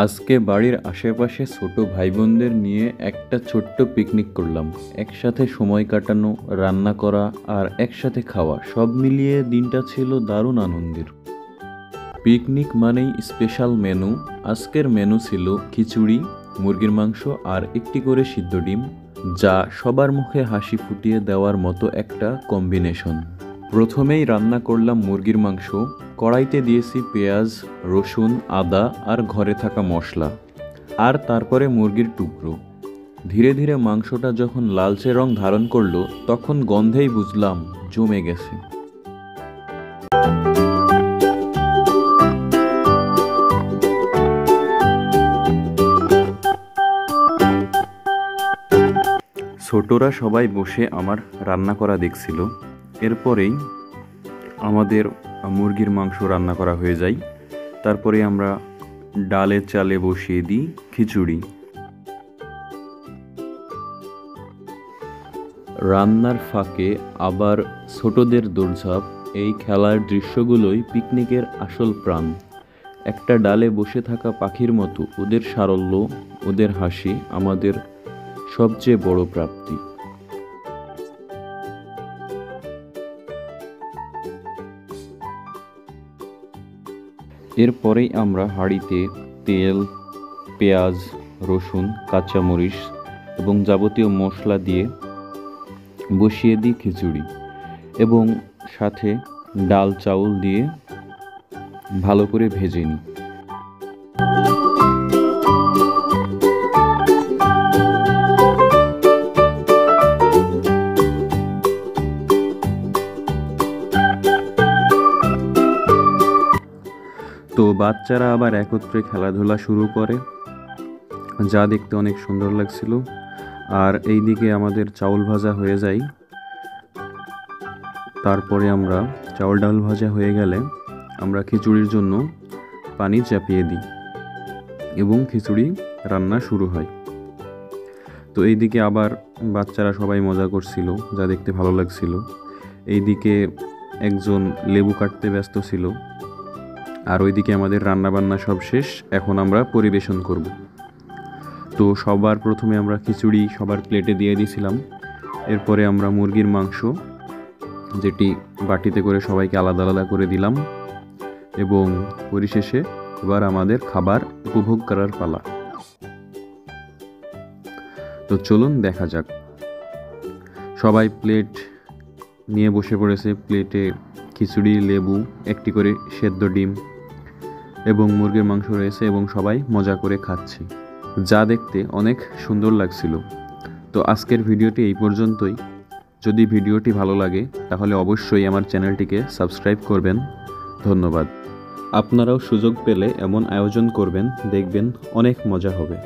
আজকে বাড়ির আশেপাশে ছোট ভাই বোনদের নিয়ে একটা ছোট্ট পিকনিক করলাম। একসাথে সময় কাটানো, রান্না করা আর একসাথে খাওয়া, সব মিলিয়ে দিনটা ছিল দারুণ আনন্দের। পিকনিক মানেই স্পেশাল মেনু। আজকের মেনু ছিল খিচুড়ি, মুরগির মাংস আর একটি করে সিদ্ধ ডিম, যা সবার মুখে হাসি ফুটিয়ে দেওয়ার মতো একটা কম্বিনেশন। প্রথমেই রান্না করলাম মুরগির মাংস। কড়াইতে দিয়েছি পেঁয়াজ, রসুন, আদা আর ঘরে থাকা মশলা, আর তারপরে মুরগির টুকরো। ধীরে ধীরে মাংসটা যখন লালচে রং ধারণ করলো, তখন গন্ধেই বুঝলাম জমে গেছে। ছোটরা সবাই বসে আমার রান্না করা দেখছিল। এরপরেই আমাদের মুরগির মাংস রান্না করা হয়ে যায়। তারপরে আমরা ডালে চালে বসিয়ে দিই খিচুড়ি। রান্নার ফাঁকে আবার ছোটদের দৌড়ঝাঁপ। এই খেলার দৃশ্যগুলোই পিকনিকের আসল প্রাণ। একটা ডালে বসে থাকা পাখির মতো ওদের সারল্য, ওদের হাসি আমাদের সবচেয়ে বড় প্রাপ্তি। এরপরেই আমরা হাঁড়িতে তেল, পেঁয়াজ, রসুন, কাঁচামরিচ এবং যাবতীয় মশলা দিয়ে বসিয়ে দিই খিচুড়ি, এবং সাথে ডাল চাউল দিয়ে ভালো করে ভেজে নিই। তো বাচ্চারা আবার একত্রে খেলাধুলা শুরু করে, যা দেখতে অনেক সুন্দর লাগছিল। আর এইদিকে আমাদের চাউল ভাজা হয়ে যায়। তারপরে আমরা চাউল ডাল ভাজা হয়ে গেলে আমরা খিচুড়ির জন্য পানি চাপিয়ে দিই এবং খিচুড়ি রান্না শুরু হয়। তো এইদিকে আবার বাচ্চারা সবাই মজা করছিল, যা দেখতে ভালো লাগছিল। এইদিকে একজন লেবু কাটতে ব্যস্ত ছিল, আর ওইদিকে আমাদের রান্নাবান্না সব শেষ। এখন আমরা পরিবেশন করব। তো সবার প্রথমে আমরা খিচুড়ি সবার প্লেটে দিয়ে দিয়েছিলাম। এরপরে আমরা মুরগির মাংস, যেটি বাটিতে করে সবাইকে আলাদা আলাদা করে দিলাম, এবং পরিশেষে এবার আমাদের খাবার উপভোগ করার পালা। তো চলুন দেখা যাক। সবাই প্লেট নিয়ে বসে পড়েছে। প্লেটে খিচুড়ি, লেবু, একটি করে সেদ্ধ ডিম এবং মুরগির মাংস রয়েছে, এবং সবাই মজা করে খাচ্ছে, যা দেখতে অনেক সুন্দর লাগছিল। তো আজকের ভিডিওটি এই পর্যন্তই। যদি ভিডিওটি ভালো লাগে তাহলে অবশ্যই আমার চ্যানেলটিকে সাবস্ক্রাইব করবেন। ধন্যবাদ। আপনারাও সুযোগ পেলে এমন আয়োজন করবেন, দেখবেন অনেক মজা হবে।